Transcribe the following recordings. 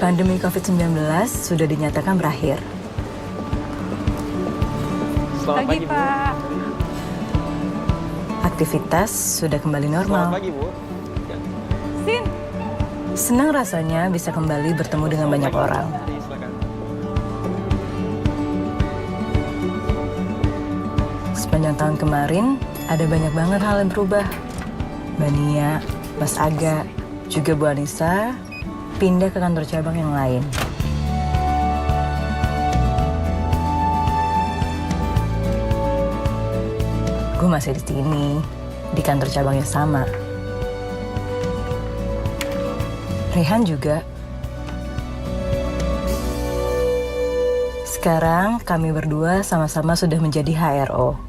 Pandemi COVID-19 sudah dinyatakan berakhir. Selamat pagi, Bu. Pak. Aktivitas sudah kembali normal. Selamat pagi, Bu. Sin, Senang rasanya bisa kembali bertemu dengan banyak orang. Silakan. Sepanjang tahun kemarin, ada banyak banget hal yang berubah. Mbak Nia, Mas Aga, juga Bu Anissa pindah ke kantor cabang yang lain. Gue masih di sini, di kantor cabang yang sama. Rehan juga. Sekarang kami berdua sama-sama sudah menjadi HRO.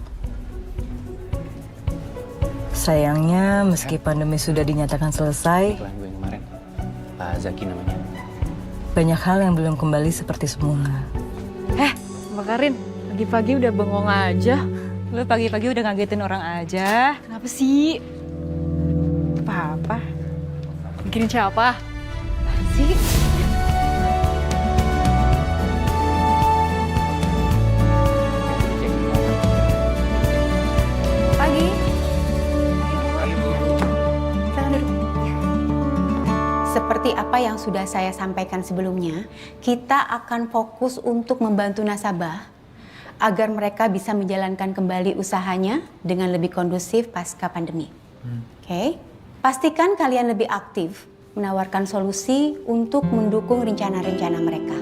Sayangnya, meski pandemi sudah dinyatakan selesai, Kebetulan gue yang kemarin, Pak Zaki namanya. banyak hal yang belum kembali seperti semula. Mbak Karin, pagi-pagi udah bengong aja. Lu pagi-pagi udah ngagetin orang aja. Kenapa sih? Apa-apa? Mikirin siapa? Apaan sih? Pagi. Silakan duduk. Seperti apa yang sudah saya sampaikan sebelumnya, kita akan fokus untuk membantu nasabah agar mereka bisa menjalankan kembali usahanya dengan lebih kondusif pasca pandemi. Oke? Pastikan kalian lebih aktif menawarkan solusi untuk mendukung rencana-rencana mereka.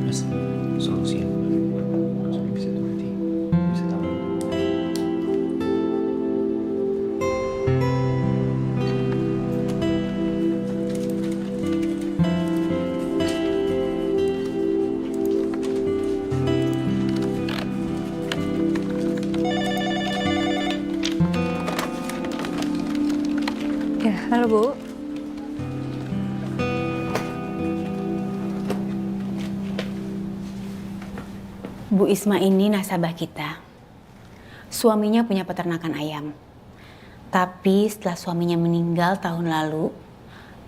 Mas, solusi bisa nanti bisa tahu. Ya, halo Bu. Bu Isma ini nasabah kita. Suaminya punya peternakan ayam. Tapi setelah suaminya meninggal tahun lalu,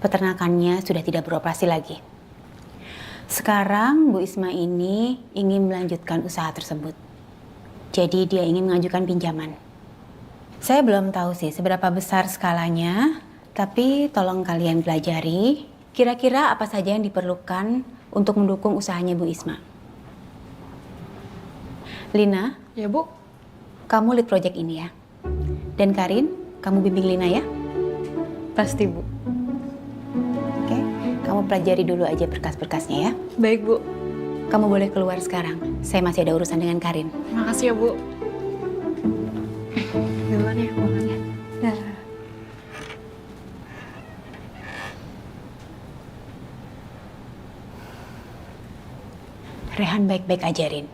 peternakannya sudah tidak beroperasi lagi. Sekarang Bu Isma ini ingin melanjutkan usaha tersebut. Jadi dia ingin mengajukan pinjaman. Saya belum tahu sih seberapa besar skalanya, tapi tolong kalian pelajari kira-kira apa saja yang diperlukan untuk mendukung usahanya Bu Isma. Lina, Ya, Bu. kamu lead project ini ya. Dan Karin, kamu bimbing Lina ya. Pasti, Bu. Oke, kamu pelajari dulu aja berkas-berkasnya ya. Baik, Bu. Kamu boleh keluar sekarang. Saya masih ada urusan dengan Karin. Makasih ya, Bu. Duluan ya, pulang ya. Rehan baik-baik aja, Rin.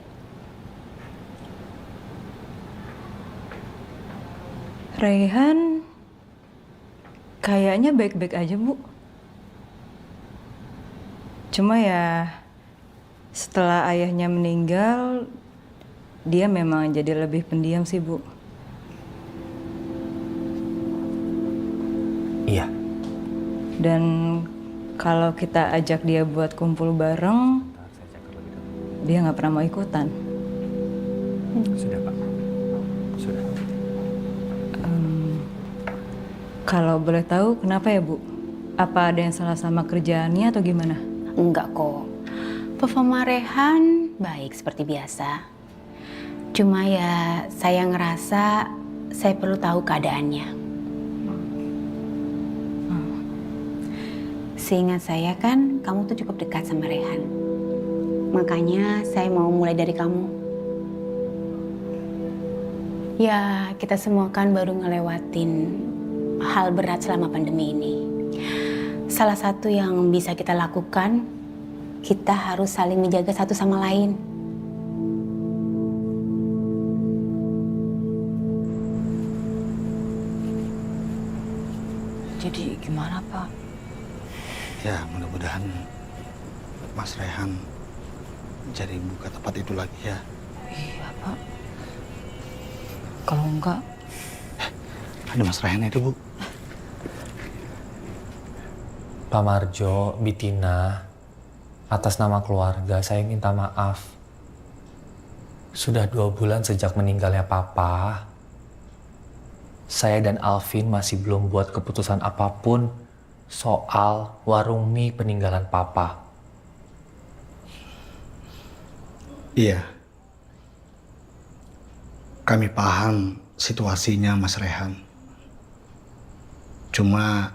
Rehan kayaknya baik-baik aja, Bu. Cuma ya setelah ayahnya meninggal, dia memang jadi lebih pendiam sih, Bu. Iya. Dan kalau kita ajak dia buat kumpul bareng, dia nggak pernah mau ikutan. Sudah, Pak. Sudah. Kalau boleh tahu kenapa ya, Bu? Apa ada yang salah sama kerjaannya atau gimana? Enggak kok. Performa Rehan baik seperti biasa. Cuma ya saya ngerasa saya perlu tahu keadaannya. Seingat saya kan kamu tuh cukup dekat sama Rehan. Makanya saya mau mulai dari kamu. Ya, kita semua kan baru ngelewatin hal berat selama pandemi ini. Salah satu yang bisa kita lakukan, kita harus saling menjaga satu sama lain. Jadi gimana, Pak? Ya, mudah-mudahan Mas Rehan jadi buka tempat itu lagi ya. Iya, Pak. Kalau enggak, Ada Mas Rehan itu, Bu. Pak Marjo, Bitina, atas nama keluarga saya minta maaf. Sudah 2 bulan sejak meninggalnya Papa, saya dan Alvin masih belum buat keputusan apapun soal warung mie peninggalan Papa. Iya. Kami paham situasinya, Mas Rehan. Cuma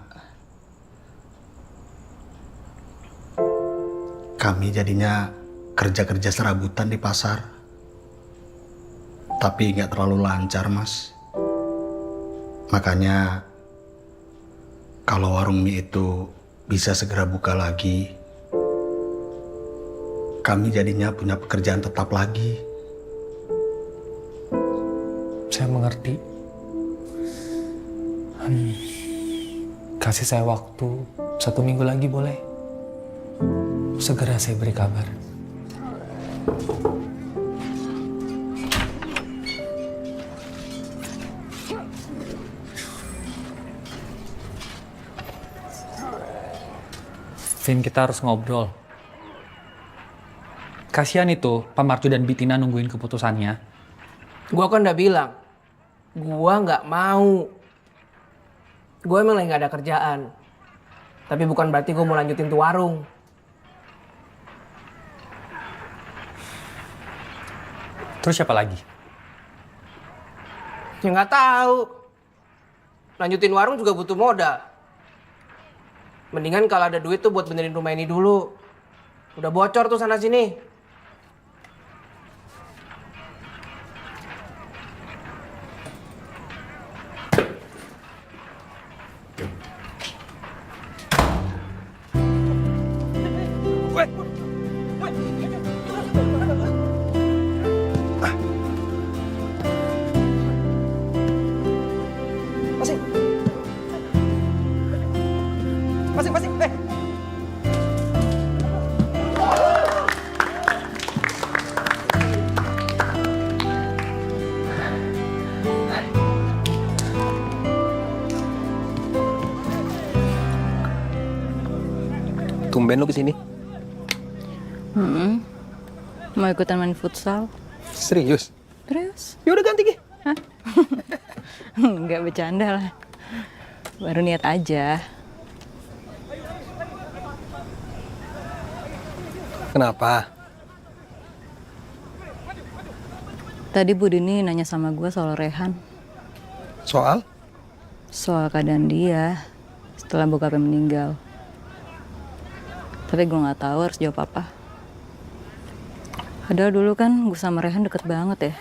kami jadinya kerja-kerja serabutan di pasar. Tapi nggak terlalu lancar, Mas. Makanya kalau warung mie itu bisa segera buka lagi, kami jadinya punya pekerjaan tetap lagi. Saya mengerti. Kasih saya waktu 1 minggu lagi boleh? Segera saya beri kabar. Vin, kita harus ngobrol. Kasihan itu Pak Marjo dan Bitina nungguin keputusannya. Gua kan udah bilang, gua nggak mau. Gua emang lagi nggak ada kerjaan. Tapi bukan berarti gua mau lanjutin tuh warung. Terus siapa lagi? Ya nggak tahu. Lanjutin warung juga butuh modal. Mendingan kalau ada duit tuh buat benerin rumah ini dulu. Udah bocor tuh sana sini. Masing-masing, Tumben lu kesini. Mau ikutan main futsal? Serius? Terus? Ya udah ganti Ki. Nggak bercanda lah. Baru niat aja. Kenapa? Tadi Bu Dini nanya sama gue soal Rehan. Soal? Soal keadaan dia setelah bokapnya meninggal. Tapi gue nggak tahu harus jawab apa. Padahal dulu kan gue sama Rehan deket banget ya.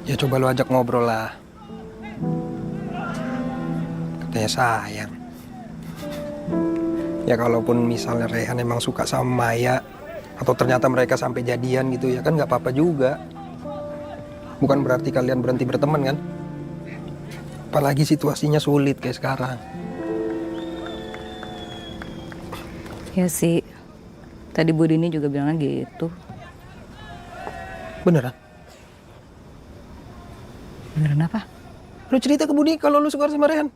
Ya coba lu ajak ngobrol lah. Katanya sayang. Ya kalaupun misalnya Rehan emang suka sama Maya, atau ternyata mereka sampai jadian gitu ya kan nggak apa-apa juga. Bukan berarti kalian berhenti berteman kan? Apalagi situasinya sulit kayak sekarang. Ya sih. Tadi Bu Dini juga bilangnya gitu. Beneran? Beneran apa? Lu cerita ke Budi kalau lu suka sama Rehan.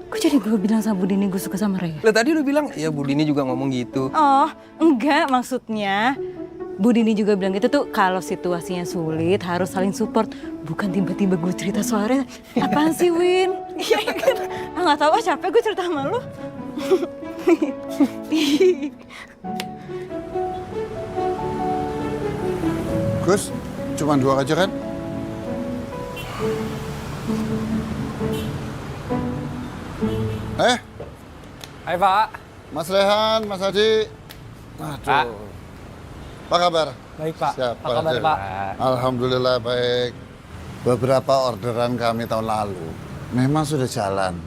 Kok jadi gue bilang sama Bu Dini gue suka sama Rehan? Lah tadi lu bilang, ya Bu Dini juga ngomong gitu. Oh, enggak, maksudnya Bu Dini juga bilang gitu tuh kalau situasinya sulit harus saling support. Bukan tiba-tiba gue cerita soal Rehan. Apaan sih, Win? Iya gitu. Nggak tahu, capek gue cerita sama lu. Gus, cuma 2 aja kan? Hai Pak. Mas Rehan, Mas Adi. Pak. Apa kabar? Baik Pak. Siap, Apa kabar Adi. Pak? Alhamdulillah baik. Beberapa orderan kami tahun lalu memang sudah jalan.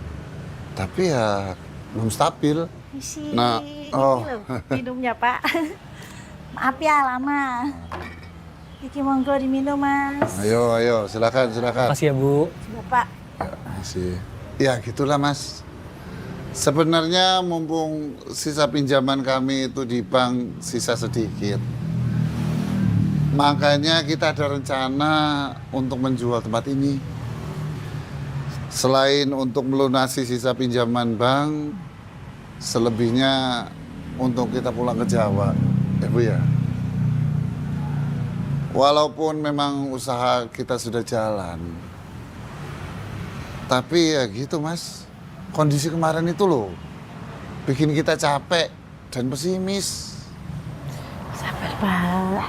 Tapi ya belum stabil. Nah, oh. Minumnya Pak. Maaf ya lama. Iki monggo diminum Mas. Ayo, silakan. Makasih ya Bu. Sudah Pak. Masih. Ya gitulah Mas. Sebenarnya mumpung sisa pinjaman kami itu di bank sisa sedikit. Makanya kita ada rencana untuk menjual tempat ini. Selain untuk melunasi sisa pinjaman bank, selebihnya untuk kita pulang ke Jawa, ya Bu ya. Walaupun memang usaha kita sudah jalan, tapi ya gitu Mas, kondisi kemarin itu loh, bikin kita capek dan pesimis. Sabar, Pak.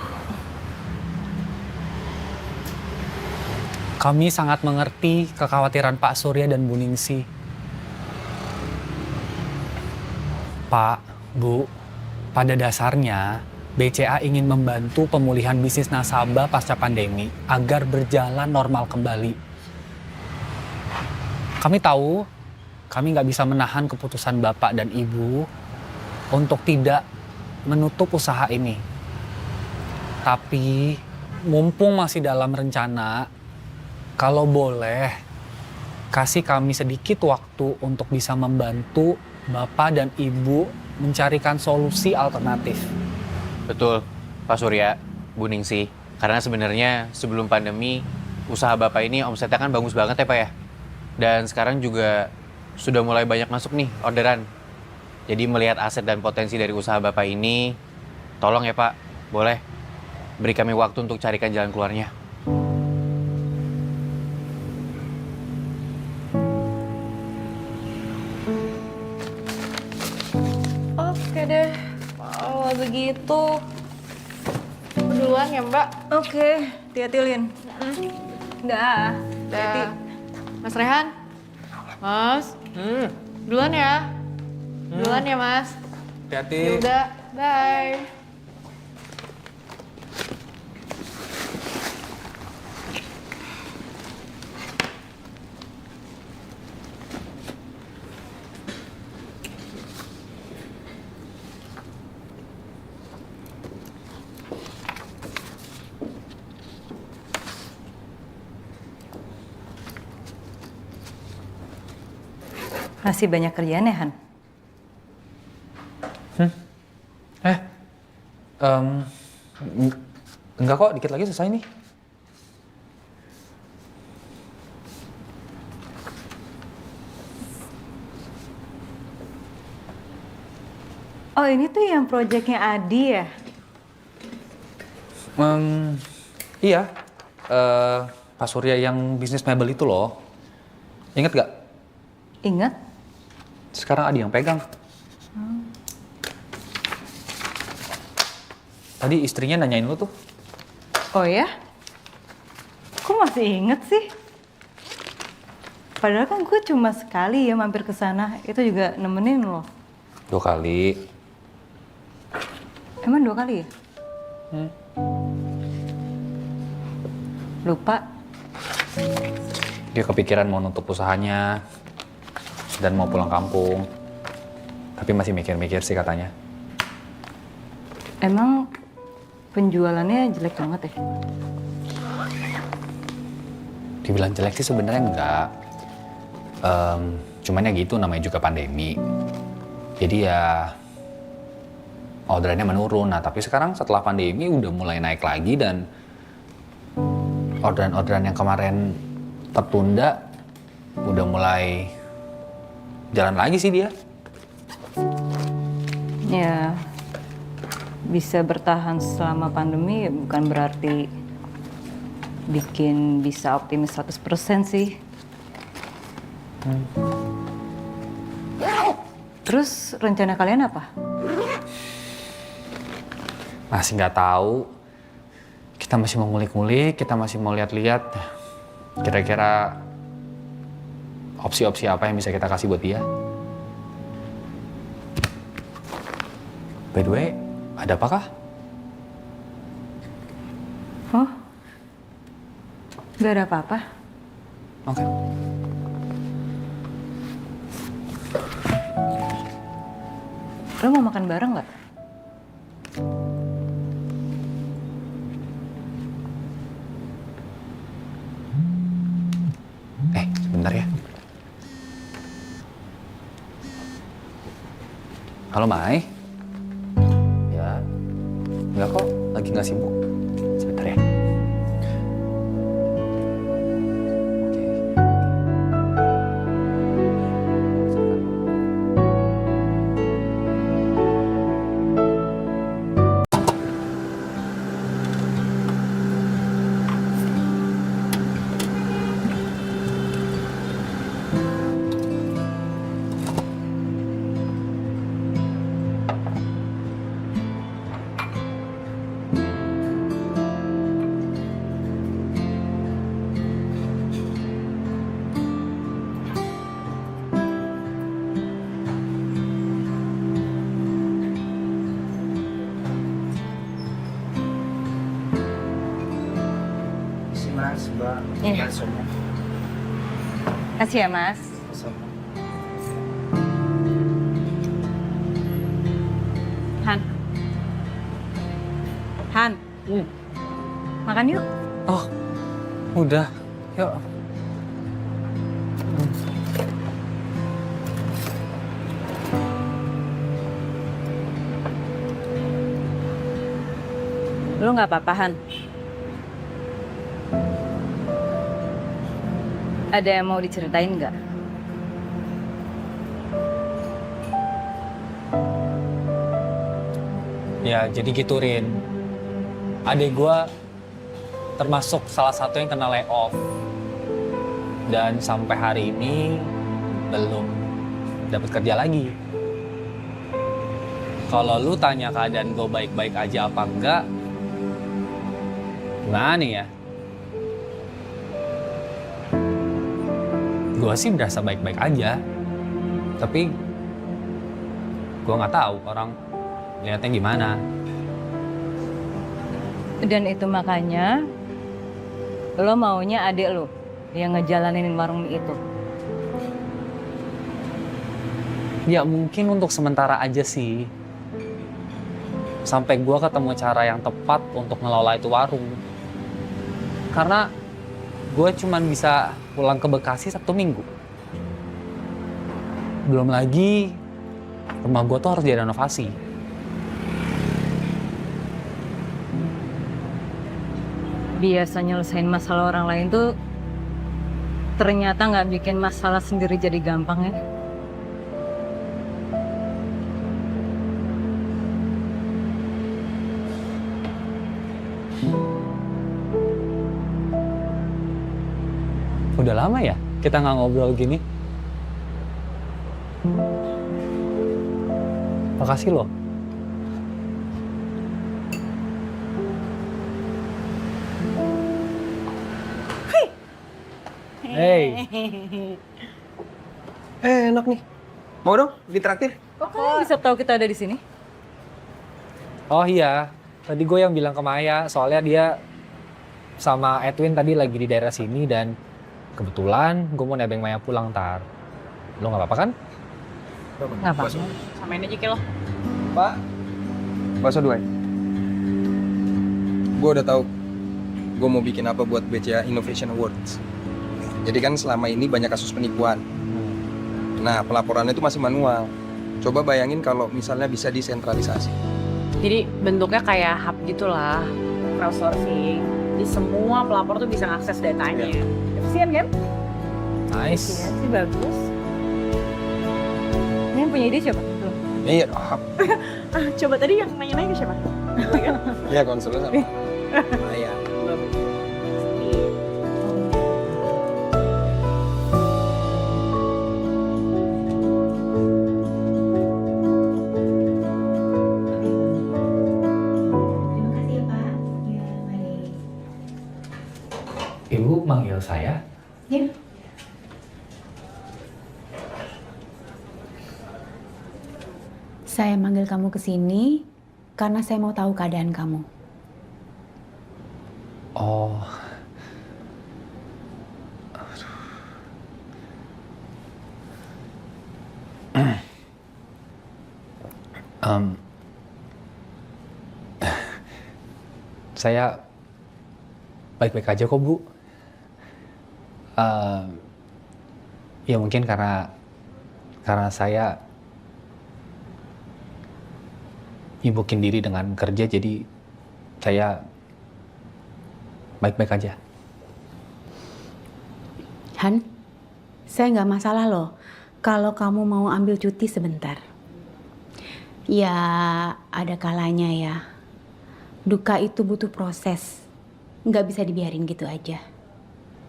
Kami sangat mengerti kekhawatiran Pak Surya dan Bu Ningsih. Pak, Bu, pada dasarnya BCA ingin membantu pemulihan bisnis nasabah pasca pandemi agar berjalan normal kembali. Kami tahu, kami nggak bisa menahan keputusan Bapak dan Ibu untuk tidak menutup usaha ini. Tapi, mumpung masih dalam rencana, kalau boleh, kasih kami sedikit waktu untuk bisa membantu Bapak dan Ibu mencarikan solusi alternatif. Betul, Pak Surya, Bu Ningsih. Karena sebenarnya sebelum pandemi, usaha Bapak ini omsetnya kan bagus banget ya Pak ya. Dan sekarang juga sudah mulai banyak masuk nih orderan. Jadi melihat aset dan potensi dari usaha Bapak ini, tolong ya Pak, boleh beri kami waktu untuk carikan jalan keluarnya. Oke deh, kalau begitu duluan ya Mbak. Oke, hati-hati Lin. Dah. Hati-hati. Mas Rehan, Mas, duluan ya. Duluan ya Mas. Hati-hati. Udah, bye. Masih banyak kerjaan ya, Han? Enggak kok, dikit lagi selesai nih. Oh, ini tuh yang proyeknya Adi ya? Iya, Pak Surya yang bisnis mebel itu loh. Ingat gak? Ingat? Sekarang Adi yang pegang. Tadi istrinya nanyain lu tuh. Oh ya? Kok masih inget sih? Padahal kan gue cuma sekali ya mampir ke sana. Itu juga nemenin lo. 2 kali. Emang 2 kali ya? Lupa. Dia kepikiran mau nutup usahanya dan mau pulang kampung. Tapi masih mikir-mikir sih katanya. Emang penjualannya jelek banget ya? Dibilang jelek sih sebenarnya enggak. Cuman ya gitu, namanya juga pandemi. Jadi ya orderannya menurun. Nah tapi sekarang setelah pandemi udah mulai naik lagi dan orderan-orderan yang kemarin tertunda udah mulai jalan lagi sih dia. Ya, bisa bertahan selama pandemi bukan berarti bikin bisa optimis 100% sih. Terus rencana kalian apa? Masih nggak tahu. Kita masih mau ngulik-ngulik, kita masih mau lihat-lihat. Kira-kira opsi-opsi apa yang bisa kita kasih buat dia. By the way, ada apakah? Oh, nggak ada apa-apa. Oke. Lo mau makan bareng nggak? Sebentar ya. Halo Mai. Ya, enggak kok, lagi nggak sibuk. Sebentar ya. Oke. Mas, Mbak. Iya. Kasih ya Mas. Han. Han. Makan yuk. Oh, udah. Yuk. Lu nggak apa-apa Han? Ada yang mau diceritain nggak? Ya, jadi gitu Rin. Adik gua termasuk salah satu yang kena layoff. Dan sampai hari ini belum dapat kerja lagi. Kalau lu tanya keadaan gue baik-baik aja apa enggak, gimana ya? Gue sih berasa baik-baik aja. Tapi gue nggak tahu orang lihatnya gimana. Dan itu makanya lo maunya adik lo yang ngejalanin warung mie itu. Ya mungkin untuk sementara aja sih. Sampai gue ketemu cara yang tepat untuk ngelola itu warung. Karena gue cuman bisa pulang ke Bekasi Sabtu Minggu. Belum lagi rumah gue tuh harus direnovasi. Biasa nyelesain masalah orang lain tuh ternyata nggak bikin masalah sendiri jadi gampang ya. Udah lama ya kita nggak ngobrol gini. Makasih loh. Hey. Enak nih. Mau dong ditraktir? Kok kalian bisa tahu kita ada di sini? Oh iya, tadi gue yang bilang ke Maya, soalnya dia sama Edwin tadi lagi di daerah sini dan kebetulan gue mau nebeng Maya pulang ntar. Lo nggak apa-apa kan? Nggak apa-apa. Samain aja kayak lo. Pak, bakso dua. Gue udah tahu gue mau bikin apa buat BCA Innovation Awards. Jadi kan selama ini banyak kasus penipuan. Nah, pelaporannya itu masih manual. Coba bayangin kalau misalnya bisa desentralisasi. Jadi bentuknya kayak hub gitulah, crowdsourcing. Jadi semua pelapor tuh bisa ngakses datanya. Efisien kan? Nice. Iya sih bagus. Ini yang punya ide siapa? Belum. Iya, Coba tadi yang nanya-nanya ke siapa? iya konselnya sama Maya. Ibu manggil saya? Ya. Saya manggil kamu ke sini karena saya mau tahu keadaan kamu. Oh. Saya baik-baik aja kok, Bu. Ya mungkin karena saya nyibukin diri dengan kerja, jadi saya baik-baik aja. Han, saya nggak masalah loh kalau kamu mau ambil cuti sebentar. Ya, ada kalanya ya. Duka itu butuh proses. Nggak bisa dibiarin gitu aja.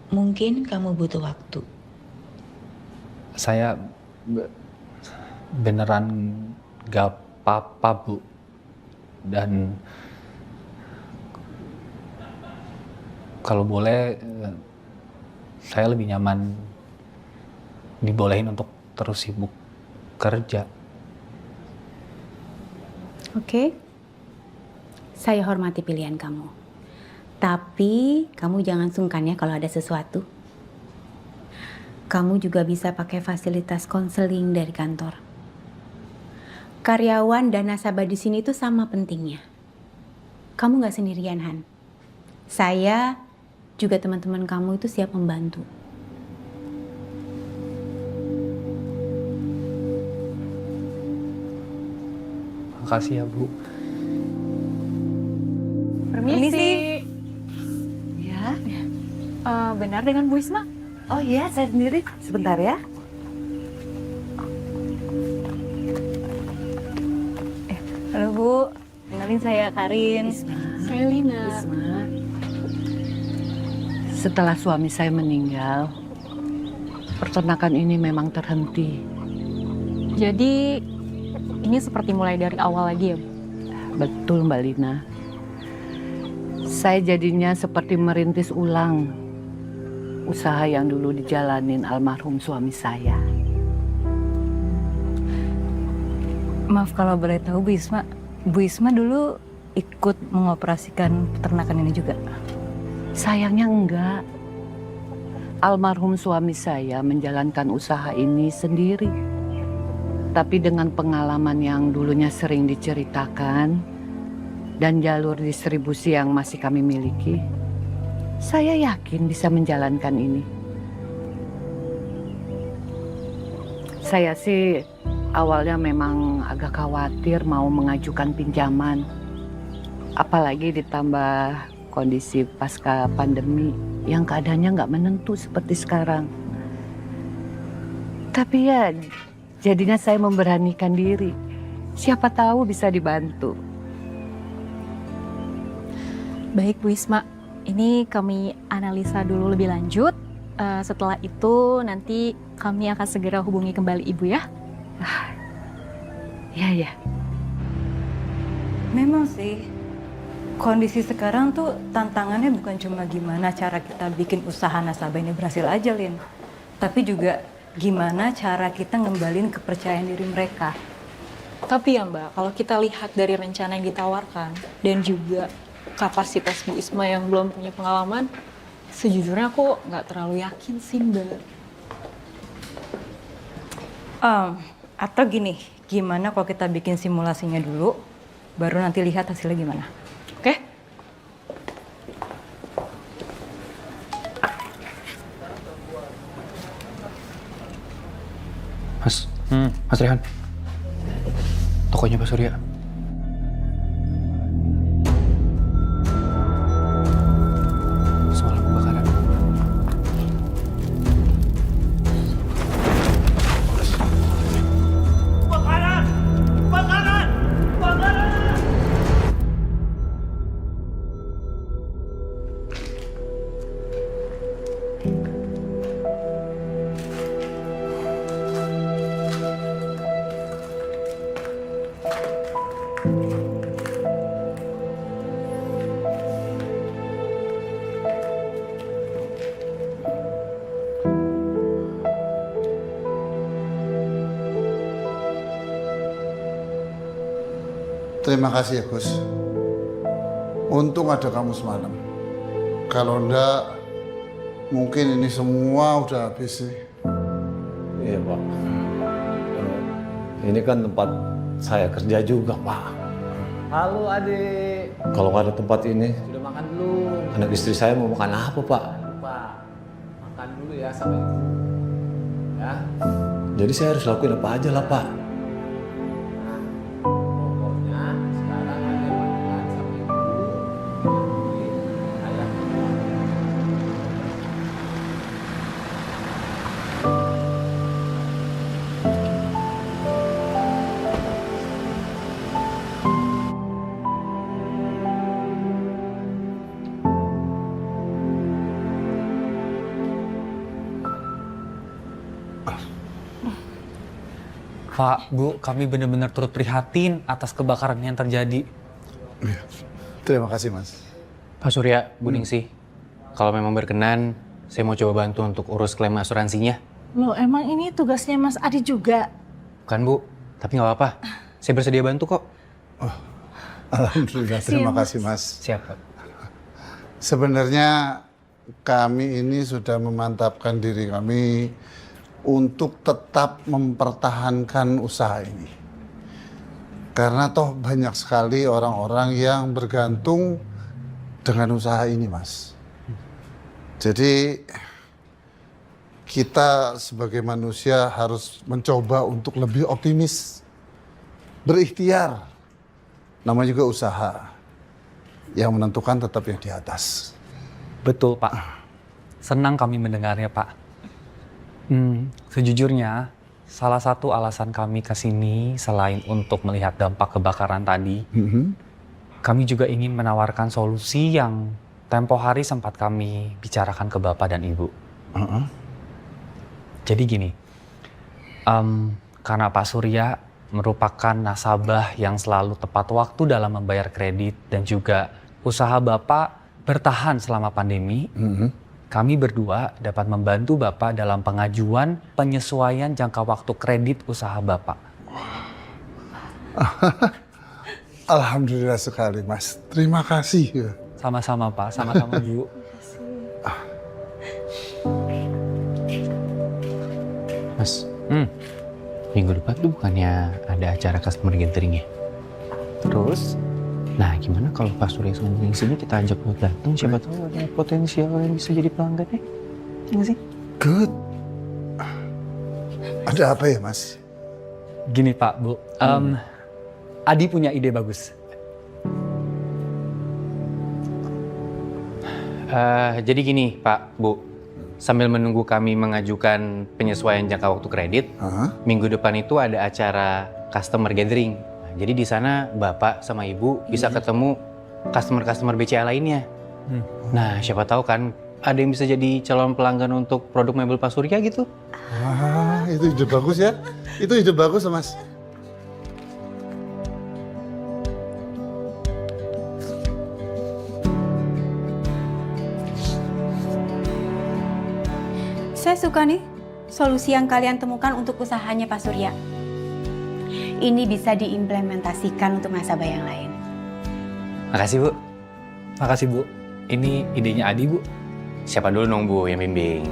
Mungkin kamu butuh waktu. Saya beneran gak apa-apa, Bu. Dan kalau boleh, saya lebih nyaman dibolehin untuk terus sibuk kerja. Oke? Saya hormati pilihan kamu. Tapi kamu jangan sungkan ya kalau ada sesuatu. Kamu juga bisa pakai fasilitas konseling dari kantor. Karyawan dan nasabah di sini itu sama pentingnya. Kamu nggak sendirian, Han. Saya juga teman-teman kamu itu siap membantu. Makasih ya, Bu. Permisi. Ya. Benar dengan Bu Isma? Oh iya, saya sendiri. Sebentar ya. Halo Bu, kenalin saya Karin. Saya Lina. Setelah suami saya meninggal, peternakan ini memang terhenti. Jadi ini seperti mulai dari awal lagi ya Bu? Betul Mbak Lina. Saya jadinya seperti merintis ulang usaha yang dulu dijalanin almarhum suami saya. Maaf kalau boleh tahu Bu Isma dulu ikut mengoperasikan peternakan ini juga? Sayangnya enggak. Almarhum suami saya menjalankan usaha ini sendiri. Tapi dengan pengalaman yang dulunya sering diceritakan dan jalur distribusi yang masih kami miliki, saya yakin bisa menjalankan ini. Saya sih awalnya memang agak khawatir mau mengajukan pinjaman. Apalagi ditambah kondisi pasca pandemi yang keadaannya nggak menentu seperti sekarang. Tapi ya jadinya saya memberanikan diri. Siapa tahu bisa dibantu. Baik Bu Isma, ini kami analisa dulu lebih lanjut. Setelah itu nanti kami akan segera hubungi kembali Ibu ya. Ya. Memang sih, kondisi sekarang tuh tantangannya bukan cuma gimana cara kita bikin usaha nasabah ini berhasil aja, Lin. Tapi juga gimana cara kita ngembalin kepercayaan diri mereka. Tapi ya Mbak, kalau kita lihat dari rencana yang ditawarkan dan juga kapasitas Bu Isma yang belum punya pengalaman, sejujurnya aku nggak terlalu yakin sih Mbak. Atau gini, gimana kalau kita bikin simulasinya dulu, baru nanti lihat hasilnya gimana. Oke? Mas Rehan. Tokonya Pak Surya. Soal kebakaran. Terima kasih ya Gus. Untung ada kamu semalam. Kalau enggak, mungkin ini semua udah habis sih. Iya Pak. Ini kan tempat saya kerja juga Pak. Halo adik. Kalau nggak ada tempat ini, sudah makan belum? Anak istri saya mau makan apa Pak? Lupa. Makan dulu ya sama ibu. Ya. Jadi saya harus lakuin apa aja lah Pak. Pak, Bu, kami benar-benar turut prihatin atas kebakaran yang terjadi. Terima kasih Mas. Pak Surya, Bu Ningsih, kalau memang berkenan, saya mau coba bantu untuk urus klaim asuransinya. Loh, emang ini tugasnya Mas Adi juga? Bukan Bu, tapi nggak apa-apa. Saya bersedia bantu kok. Alhamdulillah, terima kasih Mas. Siap Pak. Sebenarnya kami ini sudah memantapkan diri kami untuk tetap mempertahankan usaha ini. Karena toh banyak sekali orang-orang yang bergantung dengan usaha ini, Mas. Jadi kita sebagai manusia harus mencoba untuk lebih optimis, berikhtiar. Namanya juga usaha. Yang menentukan tetap yang di atas. Betul, Pak. Senang kami mendengarnya, Pak. Sejujurnya, salah satu alasan kami ke sini selain untuk melihat dampak kebakaran tadi, kami juga ingin menawarkan solusi yang tempo hari sempat kami bicarakan ke Bapak dan Ibu. Jadi gini, karena Pak Surya merupakan nasabah yang selalu tepat waktu dalam membayar kredit dan juga usaha Bapak bertahan selama pandemi, kami berdua dapat membantu Bapak dalam pengajuan penyesuaian jangka waktu kredit usaha Bapak. Alhamdulillah sekali, Mas. Terima kasih. Sama-sama, Pak. Sama-sama, Bu. Mas, minggu depan tuh bukannya ada acara customer gathering ya? Terus? Nah, gimana kalau Pak Surya sama Bu Ningsi ini kita ajak buat datang? Siapa tahu ada potensial yang bisa jadi pelanggan ya? Iya nggak sih? Good. Ada apa ya, Mas? Gini, Pak, Bu. Adi punya ide bagus. Jadi gini, Pak, Bu. Sambil menunggu kami mengajukan penyesuaian jangka waktu kredit, minggu depan itu ada acara customer gathering. Nah, jadi di sana Bapak sama Ibu bisa ketemu customer-customer BCA lainnya. Nah, siapa tahu kan ada yang bisa jadi calon pelanggan untuk produk mebel Pak Surya gitu. Wah, itu ide bagus ya. Itu ide bagus, Mas. Saya suka nih solusi yang kalian temukan untuk usahanya Pak Surya. Ini bisa diimplementasikan untuk nasabah yang lain. Makasih, Bu. Makasih, Bu. Ini idenya Adi, Bu. Siapa dulu dong, Bu, yang bimbing?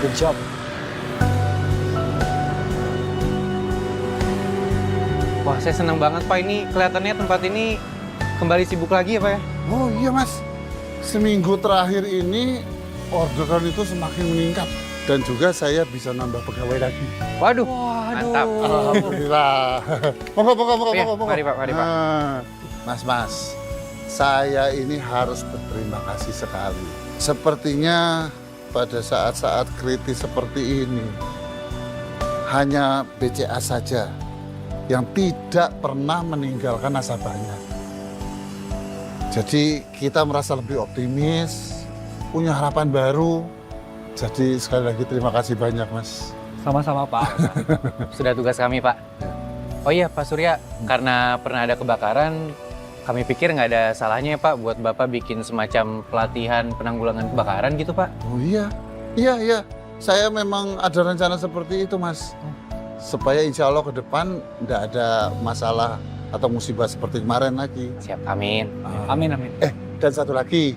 Good job. Wah, saya senang banget, Pak. Ini kelihatannya tempat ini kembali sibuk lagi ya, Pak ya? Oh iya, Mas. Seminggu terakhir ini orderan itu semakin meningkat. Dan juga saya bisa nambah pegawai lagi. Waduh, mantap. Alhamdulillah. Monggo. Mari, Pak. Nah, Mas, saya ini harus berterima kasih sekali. Sepertinya pada saat-saat kritis seperti ini, hanya BCA saja yang tidak pernah meninggalkan nasabahnya. Jadi kita merasa lebih optimis, punya harapan baru. Jadi sekali lagi terima kasih banyak, Mas. Sama-sama, Pak. Sudah tugas kami, Pak. Oh iya, Pak Surya, karena pernah ada kebakaran, kami pikir nggak ada salahnya ya, Pak, buat Bapak bikin semacam pelatihan penanggulangan kebakaran gitu, Pak. Oh iya. Saya memang ada rencana seperti itu, Mas. Supaya insya Allah ke depan nggak ada masalah atau musibah seperti kemarin lagi. Siap, amin. Amin. Dan satu lagi,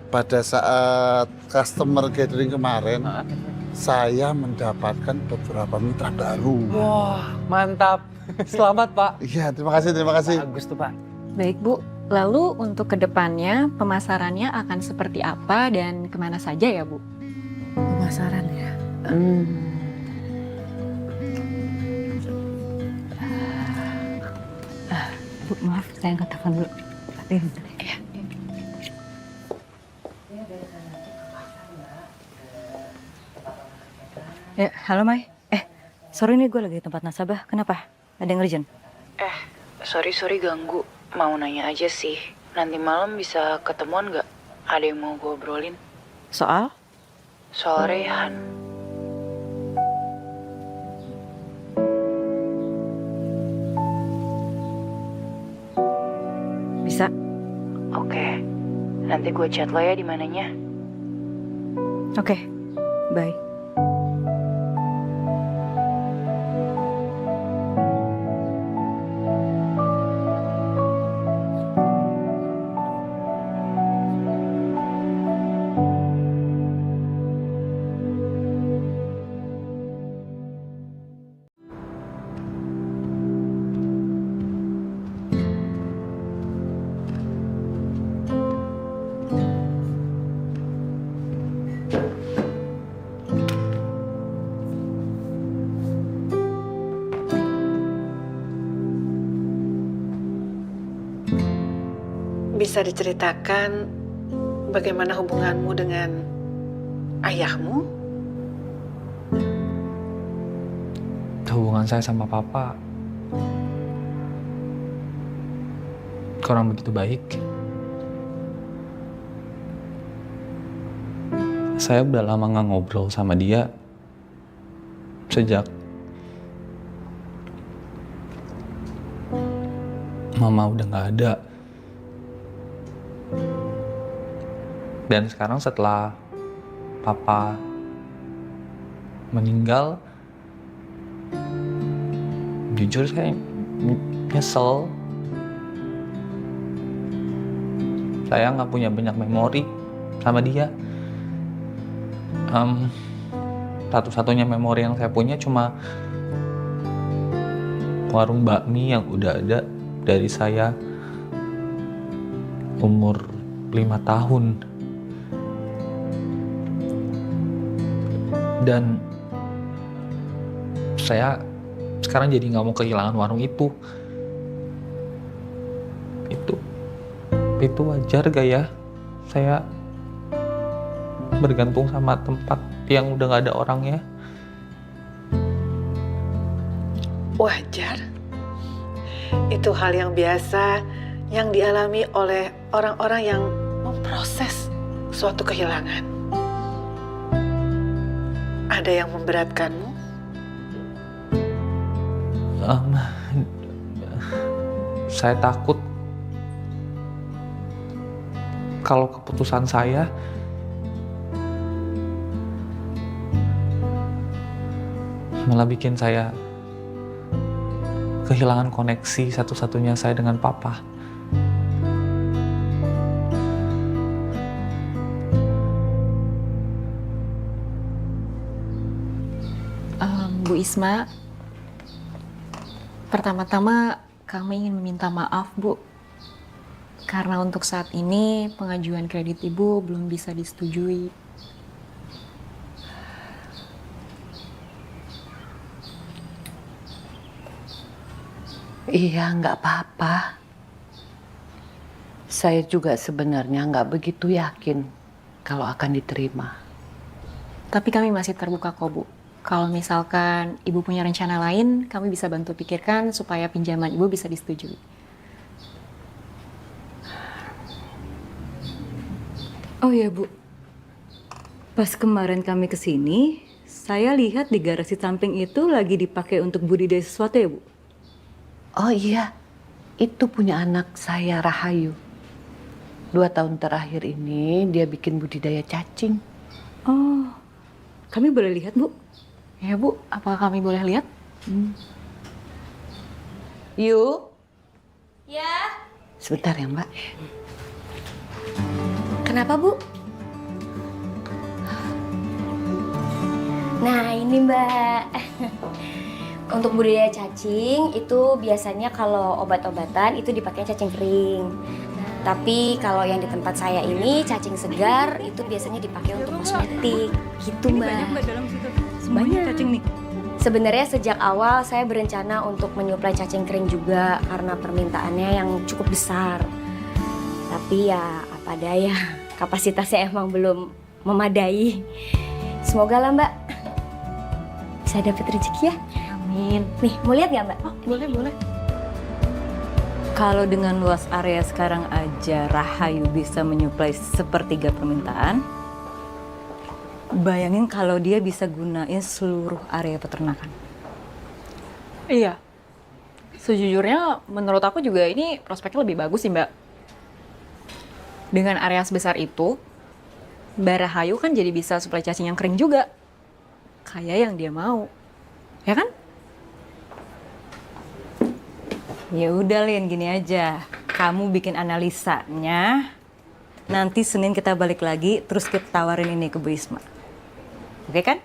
pada saat customer gathering kemarin, saya mendapatkan beberapa mitra baru. Wah, mantap. Selamat, Pak. Iya, terima kasih. Bagus tuh, Pak. Baik, Bu. Lalu untuk kedepannya pemasarannya akan seperti apa dan kemana saja ya, Bu? Pemasaran ya. Bu, maaf, saya angkat telepon dulu. Tapi bentar ya. Ya, halo Mai. Sorry nih gue lagi di tempat nasabah. Kenapa? Ada yang urgent? Sorry ganggu. Mau nanya aja sih. Nanti malam bisa ketemuan nggak? Ada yang mau gue obrolin. Soal? Soal Rehan. Oke, nanti gue chat lo ya di mananya. Oke, bye. Bisa diceritakan bagaimana hubunganmu dengan ayahmu? Hubungan saya sama papa kurang begitu baik. Saya udah lama nggak ngobrol sama dia sejak mama udah nggak ada. Dan sekarang setelah papa meninggal, jujur saya nyesel. Saya nggak punya banyak memori sama dia. Satu-satunya memori yang saya punya cuma warung bakmi yang udah ada dari saya umur 5 tahun. Dan saya sekarang jadi nggak mau kehilangan warung itu. Itu wajar gak ya? Saya bergantung sama tempat yang udah nggak ada orangnya. Wajar. Itu hal yang biasa yang dialami oleh orang-orang yang memproses suatu kehilangan. Ada yang memberatkanmu? Saya takut kalau keputusan saya malah bikin saya kehilangan koneksi satu-satunya saya dengan papa. Bu Isma, pertama-tama kami ingin meminta maaf, Bu. Karena untuk saat ini pengajuan kredit Ibu belum bisa disetujui. Iya, nggak apa-apa. Saya juga sebenarnya nggak begitu yakin kalau akan diterima. Tapi kami masih terbuka kok, Bu. Kalau misalkan Ibu punya rencana lain, kami bisa bantu pikirkan supaya pinjaman Ibu bisa disetujui. Oh iya Bu, pas kemarin kami kesini, saya lihat di garasi samping itu lagi dipakai untuk budidaya sesuatu ya Bu? Oh iya, itu punya anak saya Rahayu. 2 tahun terakhir ini dia bikin budidaya cacing. Oh, kami boleh lihat Bu? Ya Bu, apakah kami boleh lihat? Yuk. Ya. Sebentar ya Mbak. Kenapa, Bu? Nah, ini Mbak. Untuk budidaya cacing itu biasanya kalau obat-obatan itu dipakai cacing kering. Tapi kalau yang di tempat saya ini cacing segar itu biasanya dipakai untuk kosmetik. Gitu, Mbak. Banyak Mbak dalam situ. Semuanya cacing nih. Sebenarnya sejak awal saya berencana untuk menyuplai cacing kering juga karena permintaannya yang cukup besar. Tapi ya apa daya, kapasitasnya emang belum memadai. Semoga lah Mbak bisa dapat rezeki ya. Amin. Nih, mau lihat nggak Mbak? Oh, boleh, boleh. Kalau dengan luas area sekarang aja Rahayu bisa menyuplai 1/3 permintaan, bayangin kalau dia bisa gunain seluruh area peternakan. Iya. Sejujurnya menurut aku juga ini prospeknya lebih bagus sih Mbak. Dengan area sebesar itu, Mbak Rahayu kan jadi bisa suplai cacing yang kering juga. Kayak yang dia mau. Ya kan? Ya udah Lin, gini aja. Kamu bikin analisanya. Nanti Senin kita balik lagi, terus kita tawarin ini ke Bu Isma. Oke kan?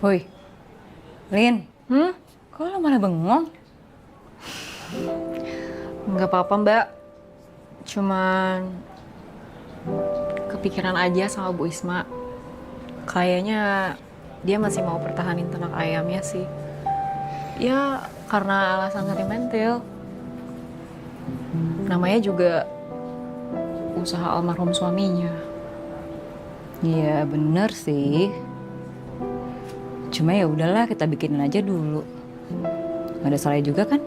Woi, Lin, kok lo malah bengong? Nggak apa-apa Mbak. Cuman kepikiran aja sama Bu Isma. Kayaknya dia masih mau pertahanin ternak ayamnya sih. Ya karena alasan sentimental. Namanya juga usaha almarhum suaminya. Iya bener sih. Cuma ya udahlah kita bikinin aja dulu. Gak ada salahnya juga kan?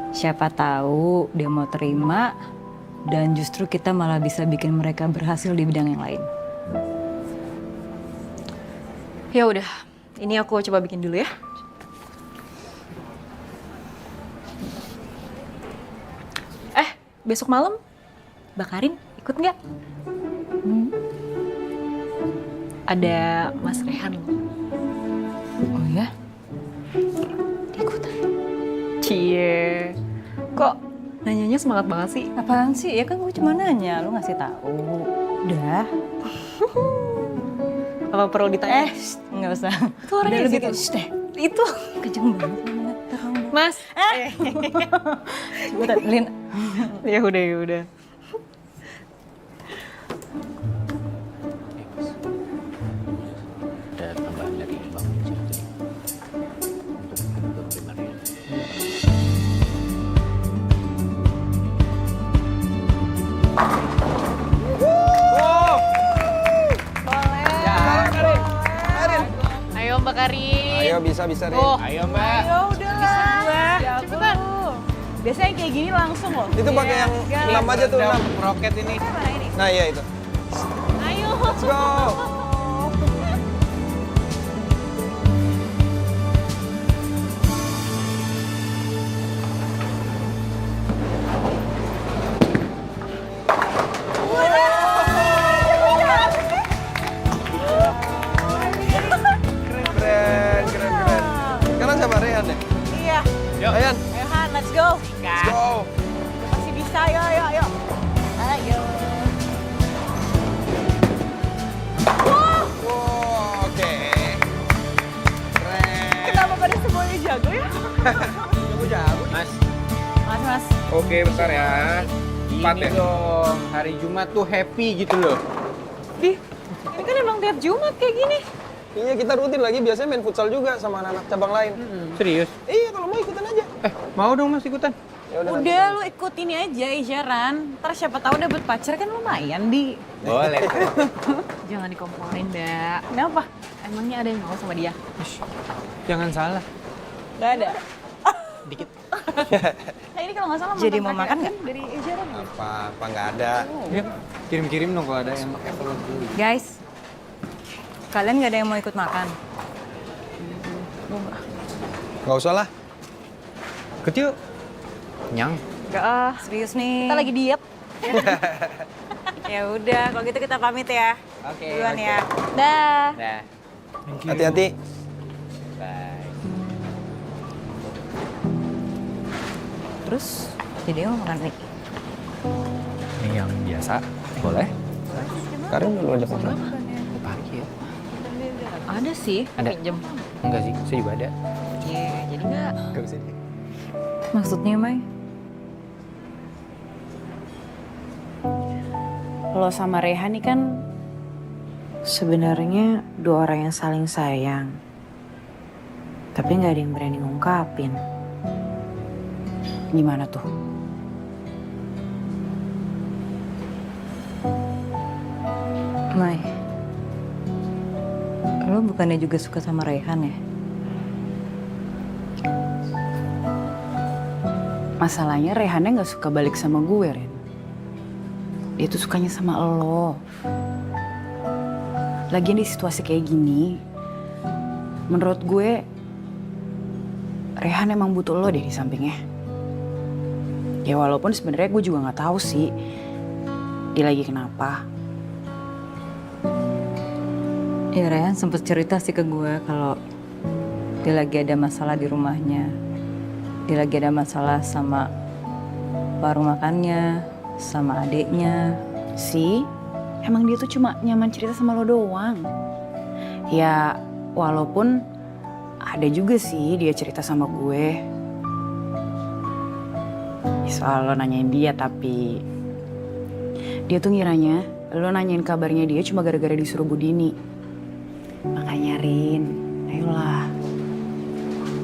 Siapa tahu dia mau terima dan justru kita malah bisa bikin mereka berhasil di bidang yang lain. Ya udah, ini aku coba bikin dulu ya. Besok malam Mbak Karin ikut nggak? Ada Mas Rehan loh. Oh ya? Ikutan. Cie. Kok nanyanya semangat banget sih? Apaan sih? Ya kan gue cuma nanya, lu ngasih tahu. Udah. Apa perlu ditanya? Nggak usah. Itu orangnya lebih gitu. deh. Itu kenceng banget. Mas. Coba Lin. Ya udah, ya udah. Ada tambahan dari Bang Ijab tadi. Untuk primernya. Ayo Mbak Karin. Ayo bisa Rin. Ayo Mbak. Ayo udahlah. Cepetan. Biasanya kayak gini langsung loh. Itu pakai yang 6 aja tuh, 6. Roket ini. Nah iya itu. Ayo. Let's go. Keren. Sekarang sama Rehan ya? Iya. Yuk. Rehan. Ayo Han, let's go. Let's go. Masih bisa, ayo. Ayo. Wow, oke. Keren. Kenapa pada semuanya jago ya? Jago. Mas. Mas. Oke, bentar ya. Ini dong, hari Jumat tuh happy gitu loh. Di, ini kan emang tiap Jumat kayak gini. Iya, kita rutin lagi. Biasanya main futsal juga sama anak-anak cabang lain. Serius? Iya, kalau mau ikutan aja. Mau dong Mas ikutan? Ya Udah, lu ikut ini aja, Ijaran. Ntar siapa tahu dapet pacar kan lumayan, Di. Boleh. Jangan dikomporin, Mbak. Kenapa? Emangnya ada yang mau sama dia? Jangan salah. Gak ada. Dikit. Nah ini kalau nggak salah Jadi mantan mau makan pacar dari Ijaran ya? Apa nggak ada. Ya, kirim-kirim dong kalau ada yang pakai telur dulu. Guys, kalian nggak ada yang mau ikut makan? Nggak usah lah. Ikut yuk. Kenyang. Enggak serius nih. Kita lagi diet. Ya udah, kalau gitu kita pamit ya. Oke. Duluan ya. Dah. Dah. Hati-hati. Bye. Terus, jadi mau makan nih. Ini yang biasa, boleh? Karin dulu aja ngobrol. Pagi ya? Ada sih, Ada. pinjem. Enggak sih, saya juga ada. Iya, jadi nggak? Enggak bisa. Maksudnya, Mai? Lo sama Rehan nih kan sebenarnya dua orang yang saling sayang. Tapi nggak ada yang berani ngungkapin. Gimana tuh? Mai, lo bukannya juga suka sama Rehan ya? Masalahnya Rehannya nggak suka balik sama gue, Ren. Dia tuh sukanya sama lo. Lagian di situasi kayak gini, menurut gue, Rehan emang butuh lo deh di sampingnya. Ya walaupun sebenarnya gue juga nggak tahu sih dia lagi kenapa. Ya Rehan sempet cerita sih ke gue kalau dia lagi ada masalah di rumahnya. Dia lagi ada masalah sama warung makannya, sama adiknya. Sih, emang dia tuh cuma nyaman cerita sama lo doang. Ya walaupun ada juga sih dia cerita sama gue. Soal lo nanyain dia, tapi dia tuh ngiranya lo nanyain kabarnya dia cuma gara-gara disuruh Bu Dini. Makanya Rin, ayolah,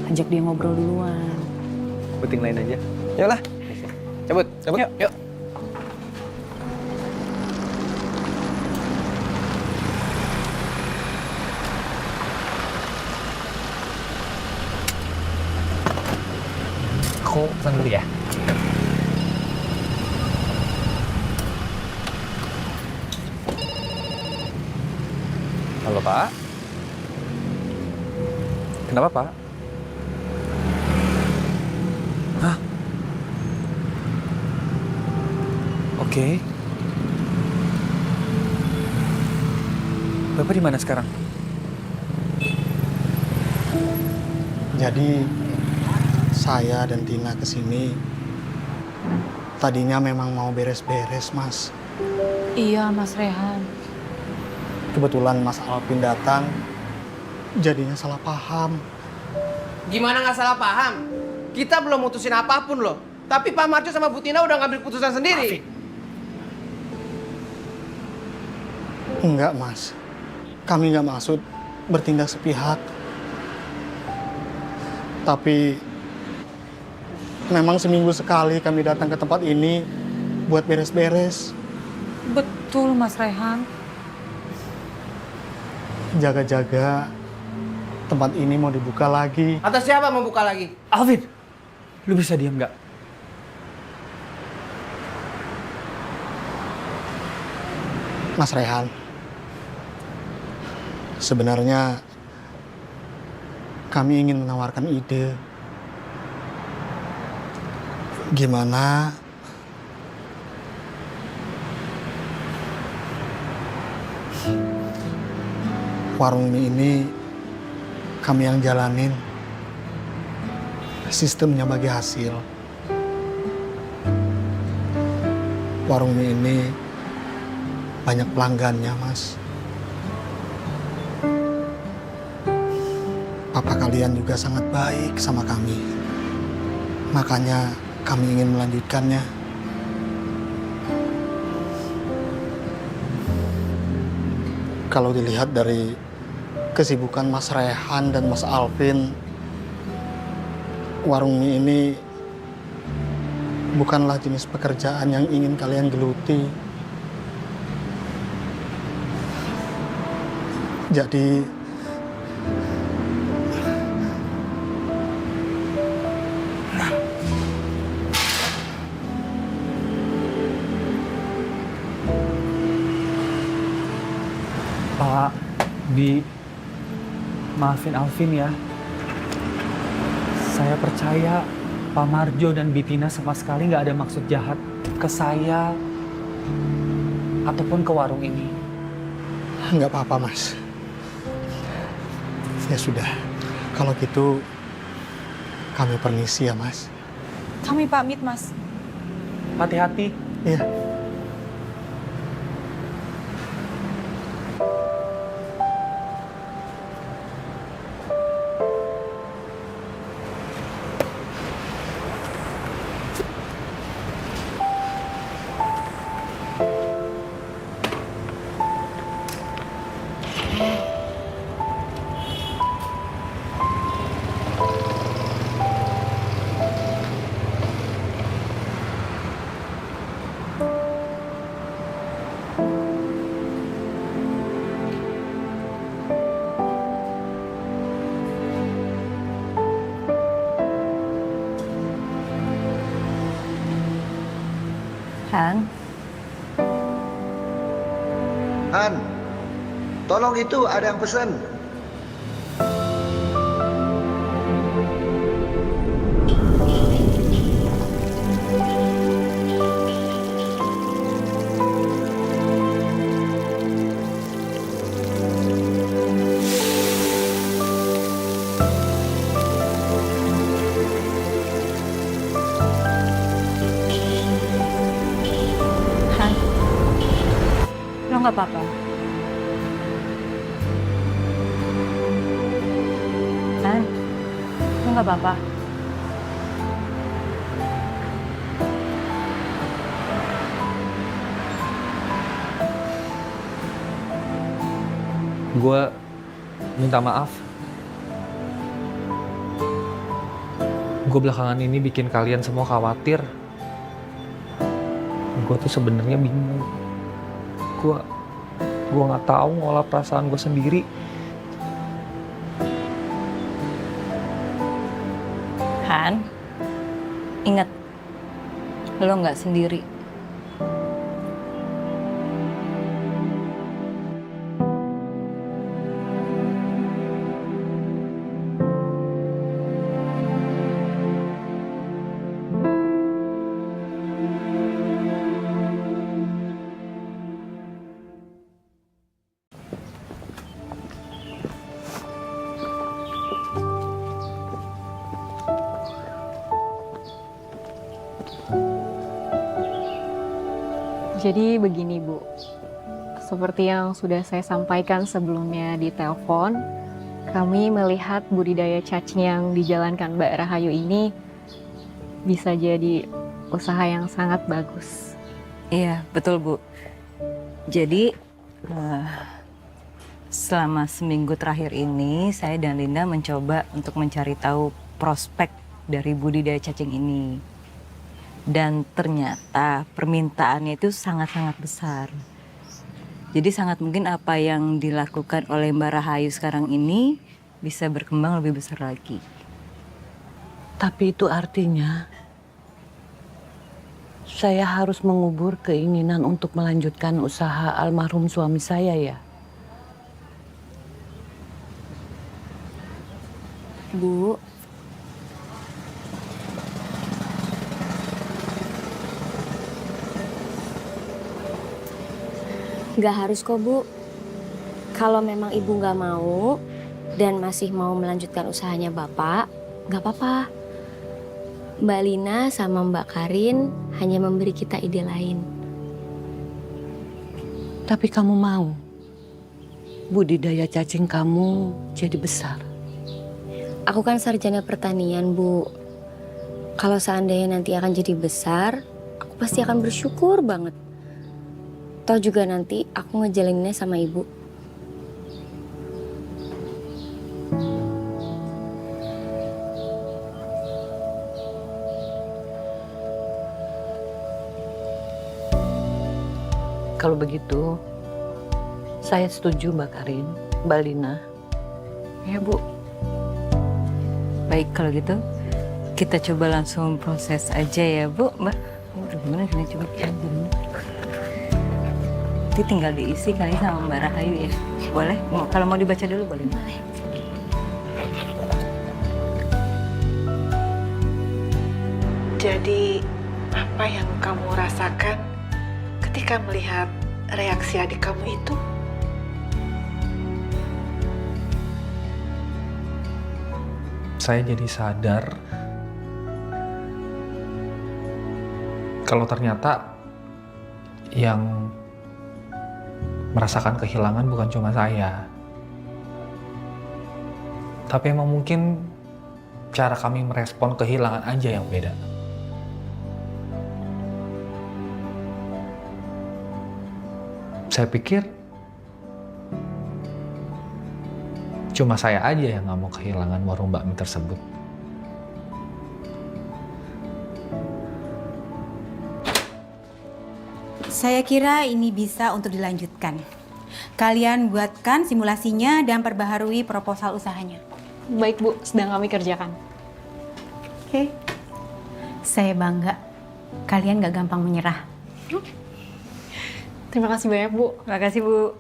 ajak dia ngobrol duluan. Buting lain aja. Yolah. Cabut. Yuk. Aku pesan dulu ya. Halo Pak. Kenapa Pak? Hah? Oke. Bapak di mana sekarang? Jadi saya dan Tina kesini tadinya memang mau beres-beres, Mas. Iya, Mas Rehan. Kebetulan Mas Alvin datang, jadinya salah paham. Gimana nggak salah paham? Kita belum mutusin apapun loh. Tapi Pak Marjo sama Bu Tina udah ngambil keputusan sendiri. Enggak, Mas. Kami nggak maksud bertindak sepihak. Tapi memang seminggu sekali kami datang ke tempat ini buat beres-beres. Betul, Mas Rehan. Jaga-jaga tempat ini mau dibuka lagi. Atas siapa mau buka lagi? Alvin, lu bisa diam nggak? Mas Rehan, sebenarnya kami ingin menawarkan ide. Gimana warung mie ini kami yang jalanin, sistemnya bagi hasil. Warung mie ini banyak pelanggannya, Mas. Papa kalian juga sangat baik sama kami. Makanya kami ingin melanjutkannya. Kalau dilihat dari kesibukan Mas Rehan dan Mas Alvin, warung mie ini bukanlah jenis pekerjaan yang ingin kalian geluti. Jadi Pak, Bi, maafin Alvin ya. Saya percaya Pak Marjo dan Bitina sama sekali nggak ada maksud jahat ke saya ataupun ke warung ini. nggak apa-apa, Mas. Ya sudah, kalau gitu kami permisi ya, Mas. Kami pamit, Mas. Hati-hati. Iya. Han, Han, Tolong itu ada yang pesan. Han, lo nggak apa-apa? Han, lo nggak apa-apa? Gue minta maaf. Gue belakangan ini bikin kalian semua khawatir. Gue tuh sebenarnya bingung. Gue nggak tahu ngolah perasaan gue sendiri. Han, ingat, lo nggak sendiri. Jadi begini Bu, seperti yang sudah saya sampaikan sebelumnya di telepon, kami melihat budidaya cacing yang dijalankan Mbak Rahayu ini bisa jadi usaha yang sangat bagus. Iya, betul Bu. Jadi selama seminggu terakhir ini saya dan Linda mencoba untuk mencari tahu prospek dari budidaya cacing ini. Dan ternyata permintaannya itu sangat-sangat besar. Jadi sangat mungkin apa yang dilakukan oleh Mbak Rahayu sekarang ini bisa berkembang lebih besar lagi. Tapi itu artinya saya harus mengubur keinginan untuk melanjutkan usaha almarhum suami saya ya. Bu, nggak harus kok Bu. Kalau memang Ibu nggak mau dan masih mau melanjutkan usahanya Bapak, nggak apa-apa. Mbak Lina sama Mbak Karin hanya memberi kita ide lain. Tapi kamu mau budidaya cacing kamu jadi besar? Aku kan sarjana pertanian Bu. Kalau seandainya nanti akan jadi besar, aku pasti akan bersyukur banget. Toh juga nanti aku ngejalaninnya sama Ibu. Kalau begitu, saya setuju Mbak Karin, Mbak Lina. Ya Bu. Baik kalau gitu, kita coba langsung proses aja ya Bu, Mbak. Udah gimana gini coba kita nanti tinggal diisi kali sama Mbak Rahayu ya. Boleh? Kalau mau dibaca dulu boleh. Jadi, apa yang kamu rasakan ketika melihat reaksi adik kamu itu? Saya jadi sadar kalau ternyata yang merasakan kehilangan bukan cuma saya. Tapi emang mungkin cara kami merespon kehilangan aja yang beda. Saya pikir cuma saya aja yang nggak mau kehilangan warung bakmi tersebut. Saya kira ini bisa untuk dilanjutkan. Kalian buatkan simulasinya dan perbaharui proposal usahanya. Baik Bu, sedang kami kerjakan. Oke. Saya bangga. Kalian gak gampang menyerah. Terima kasih banyak Bu. Terima kasih Bu.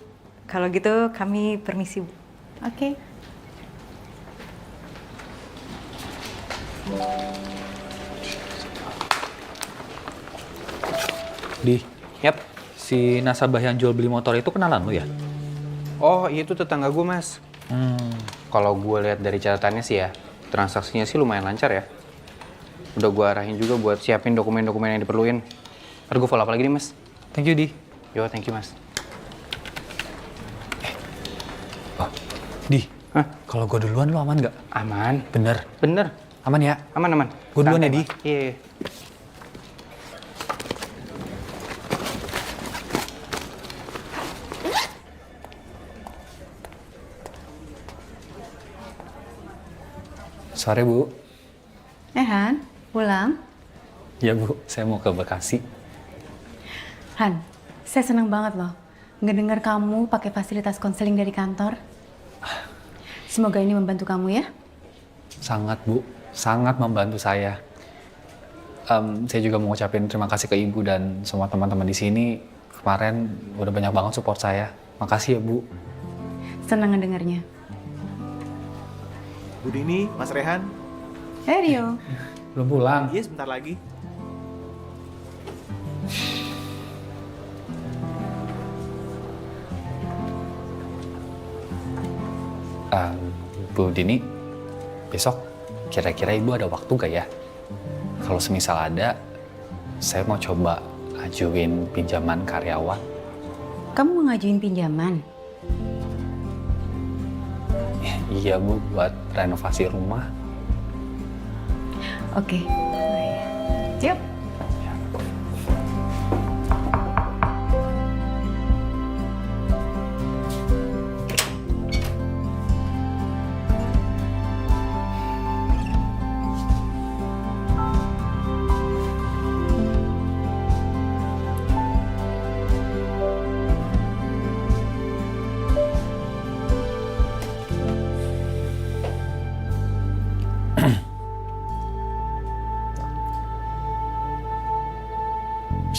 Kalau gitu kami permisi, Bu. Oke. Di, si nasabah yang jual beli motor itu kenalan lu ya? Oh, itu tetangga gue, Mas. Kalau gue lihat dari catatannya sih ya, transaksinya sih lumayan lancar ya. Udah gue arahin juga buat siapin dokumen-dokumen yang diperluin. Ntar gue follow up lagi nih, Mas. Thank you, Di. Yo, thank you, Mas. Di, kalau gue duluan lu aman nggak? Aman. Bener? Bener. Aman ya? Aman. Gue duluan ya, Di. Iya. Sore, Bu. Han, pulang? Ya, Bu. Saya mau ke Bekasi. Han, saya senang banget loh ngedengar kamu pakai fasilitas konseling dari kantor. Semoga ini membantu kamu ya. Sangat, Bu. Sangat membantu saya. Saya juga mau ngucapin terima kasih ke Ibu dan semua teman-teman di sini. Kemarin udah banyak banget support saya. Makasih ya, Bu. Senang ngedengarnya. Bu Dini, Mas Rehan. Rio. Belum pulang? Iya, sebentar lagi. Bu Dini, besok kira-kira Ibu ada waktu gak ya? Kalau semisal ada, saya mau coba ajuin pinjaman karyawan. Kamu mau ngajuin pinjaman? Iya, Bu, buat renovasi rumah. Oke. Siap.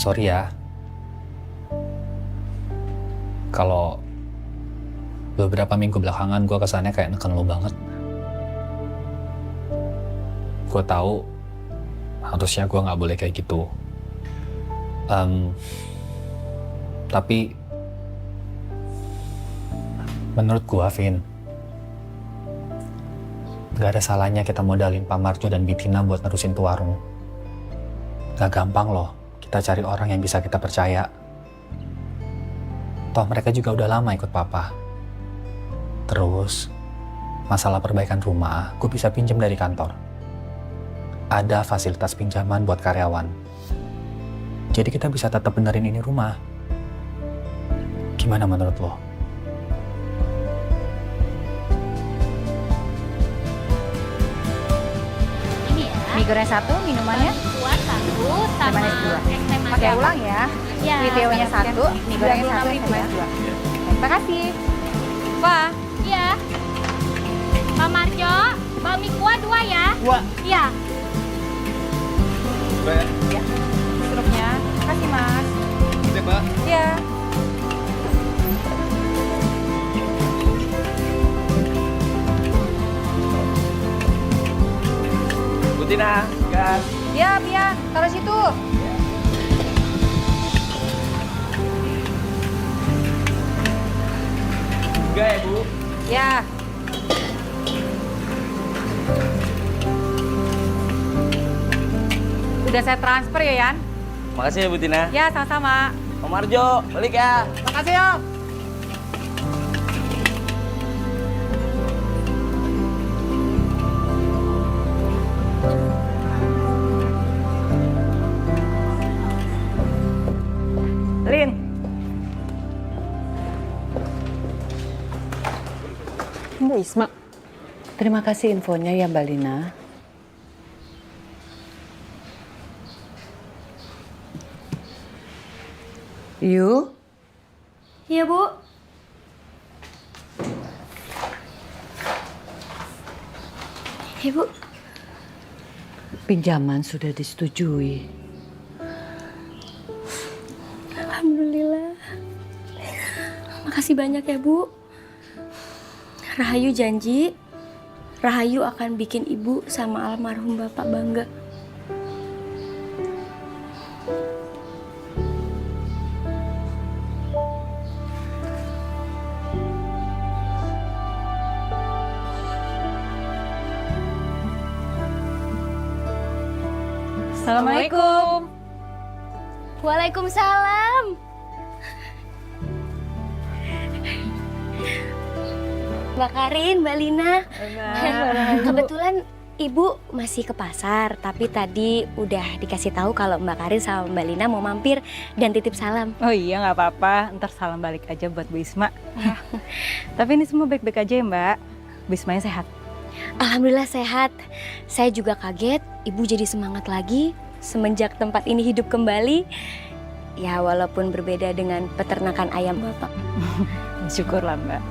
Sorry ya, kalau beberapa minggu belakangan gue kesannya kayak neken lo banget. Gue tahu harusnya gue nggak boleh kayak gitu. Tapi menurut gue, Vin, gak ada salahnya kita modalin Pak Marjo dan Bitina buat nerusin tuh warung. Gak gampang loh kita cari orang yang bisa kita percaya. Toh mereka juga udah lama ikut Papa. Terus, masalah perbaikan rumah, gue bisa pinjam dari kantor. Ada fasilitas pinjaman buat karyawan. Jadi kita bisa tetap benerin ini rumah. Gimana menurut lo? Mie goreng 1, minumannya? Kuah 1 sama Manis 2. es teh manis. Pakai ulang ya. Iya. Videonya 1, mie gorengnya 1, es teh manis 2. Terima kasih. Pak. Iya. Pak Marjo, bakmi kuah 2 ya? 2. Iya. Ya. Struknya. Terima kasih, Mas. Gitu, Mbak. Iya. Bu Tina, gas. Ya, Bia. Taruh situ. Enggak ya, Bu? Ya. Udah saya transfer ya, Yan? Makasih ya, Bu Tina. Ya, sama-sama. Om Marjo, balik ya. Makasih, Om. Lin. Bu Isma. Terima kasih infonya ya, Mbak Lina. Yu? Iya, Bu. Ibu. Pinjaman sudah disetujui. Alhamdulillah. Makasih banyak ya, Bu. Rahayu janji, Rahayu akan bikin Ibu sama almarhum Bapak bangga. Assalamualaikum. Waalaikumsalam. Mbak Karin, Mbak Lina. Kebetulan Ibu masih ke pasar, tapi tadi udah dikasih tahu kalau Mbak Karin sama Mbak Lina mau mampir dan titip salam. Oh iya, nggak apa-apa. Ntar salam balik aja buat Bu Isma. Tapi ini semua baik-baik aja ya, Mbak. Bu Ismanya sehat? Alhamdulillah sehat. Saya juga kaget, Ibu jadi semangat lagi semenjak tempat ini hidup kembali. Ya, walaupun berbeda dengan peternakan ayam Bapak. Syukurlah, Mbak.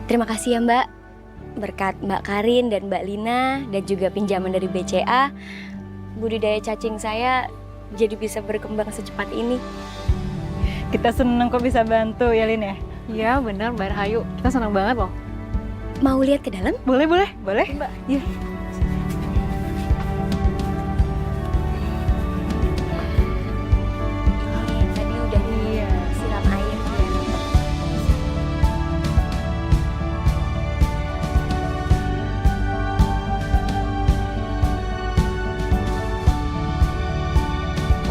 Terima kasih ya, Mbak. Berkat Mbak Karin dan Mbak Lina dan juga pinjaman dari BCA, budidaya cacing saya jadi bisa berkembang secepat ini. Kita seneng kok bisa bantu ya, Lin ya? Iya bener Mbak Rahayu, kita senang banget loh. Mau lihat ke dalam? Boleh, Mbak. Iya. Tadi udah disiram air.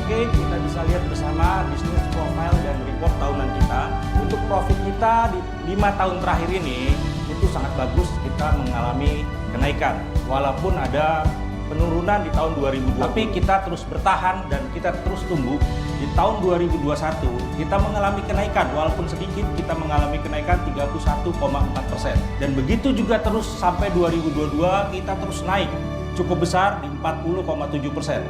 Oke, kita bisa lihat bersama bisnis profile dan report tahunan kita. Untuk profit kita di 5 tahun terakhir ini itu sangat bagus, kita mengalami kenaikan. Walaupun ada penurunan di tahun 2020, tapi kita terus bertahan dan kita terus tumbuh. Di tahun 2021 kita mengalami kenaikan, walaupun sedikit kita mengalami kenaikan 31,4%. Dan begitu juga terus sampai 2022 kita terus naik cukup besar di 40,7%.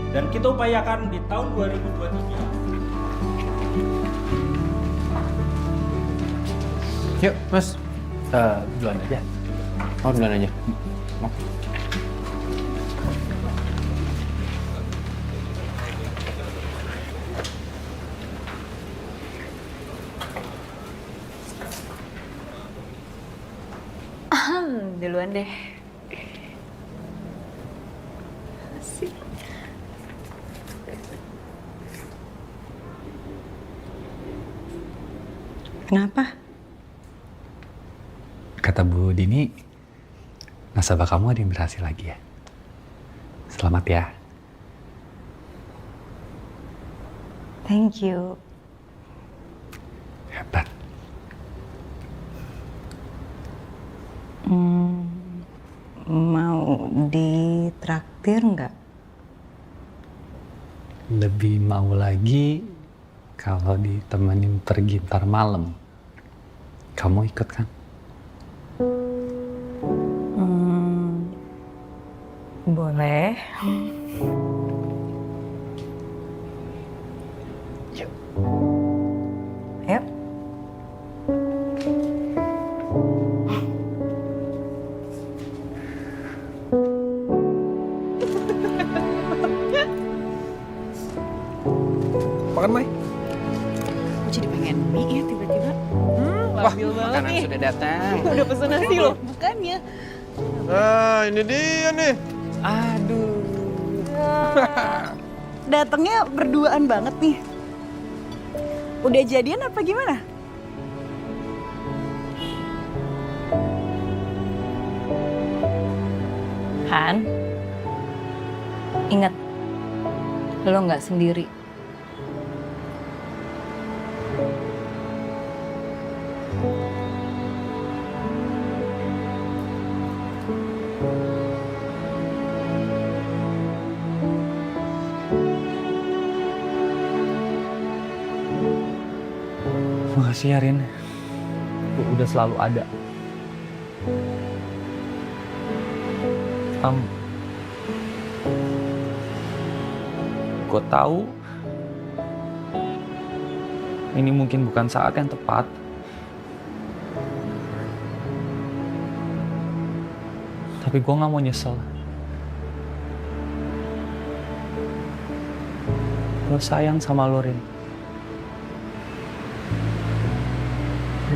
Dan kita upayakan di tahun 2023. Yuk, Mas. Duluan aja. Oh, duluan aja. Duluan deh. Asik. Kenapa? Kata Bu Dini, nasabah kamu ada yang berhasil lagi ya. Selamat ya. Thank you. Hebat. Mau ditraktir nggak? Lebih mau lagi kalau ditemenin pergi ntar malam. Kamu ikut kan? Boleh. Yuk. Yuk. Makan, Mai? Aku jadi pengen mie ya tiba-tiba. Labil banget makanan nih. Sudah datang. Udah pesen nasi loh, makanya. Nah, ini dia nih. Aduh. Datangnya berduaan banget nih. Udah jadian apa gimana? Han, ingat, lo nggak sendiri. Makasih ya, Rin. Lu udah selalu ada. Gue tahu ini mungkin bukan saat yang tepat. Tapi gue gak mau nyesel. Gue sayang sama lo, Rin.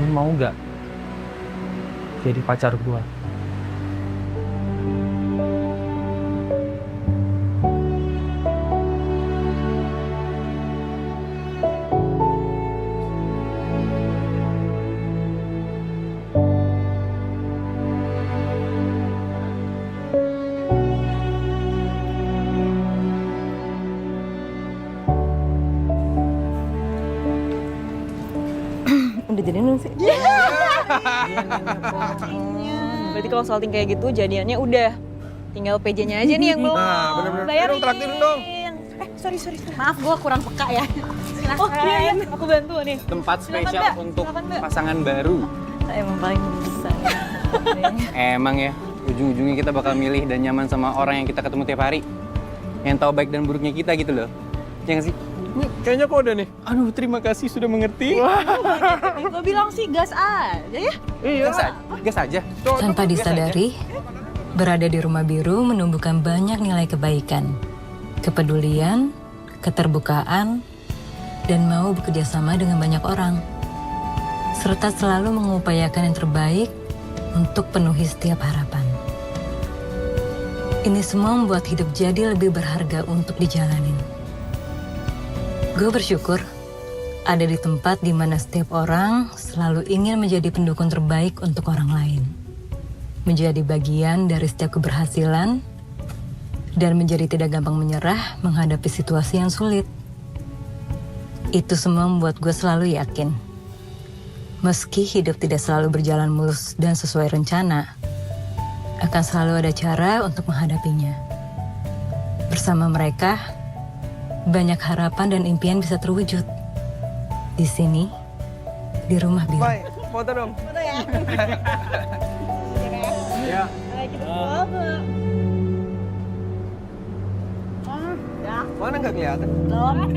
Lu mau gak jadi pacar gue? Udah jadian belum sih? Berarti kalau salting kayak gitu jadiannya udah. Tinggal PJ-nya aja nih yang belum. Nah, bener-bener. Bayarin. Dong, traktirin dong. Sorry. Maaf, gue kurang peka ya. Silahkan. Oh iya, aku bantu nih. Tempat spesial Mbak. untuk Silakan, Mbak. pasangan baru. Emang paling bisa. Emang ya, ujung-ujungnya kita bakal milih dan nyaman sama orang yang kita ketemu tiap hari. Yang tahu baik dan buruknya kita gitu loh. Ya nggak sih? Kayaknya kode nih. Aduh, terima kasih sudah mengerti. Gue bilang sih gas aja ya. Iya. Gas aja. Tanpa disadari, berada di Rumah Biru menumbuhkan banyak nilai kebaikan, kepedulian, keterbukaan, dan mau bekerja sama dengan banyak orang. Serta selalu mengupayakan yang terbaik untuk penuhi setiap harapan. Ini semua membuat hidup jadi lebih berharga untuk dijalanin. Gue bersyukur ada di tempat di mana setiap orang selalu ingin menjadi pendukung terbaik untuk orang lain. Menjadi bagian dari setiap keberhasilan dan menjadi tidak gampang menyerah menghadapi situasi yang sulit. Itu semua membuat gue selalu yakin, meski hidup tidak selalu berjalan mulus dan sesuai rencana, akan selalu ada cara untuk menghadapinya. Bersama mereka, banyak harapan dan impian bisa terwujud. Di sini, di Rumah Biru. Bye, foto dong. Foto ya. Ya. Mana nggak kelihatan? Belum.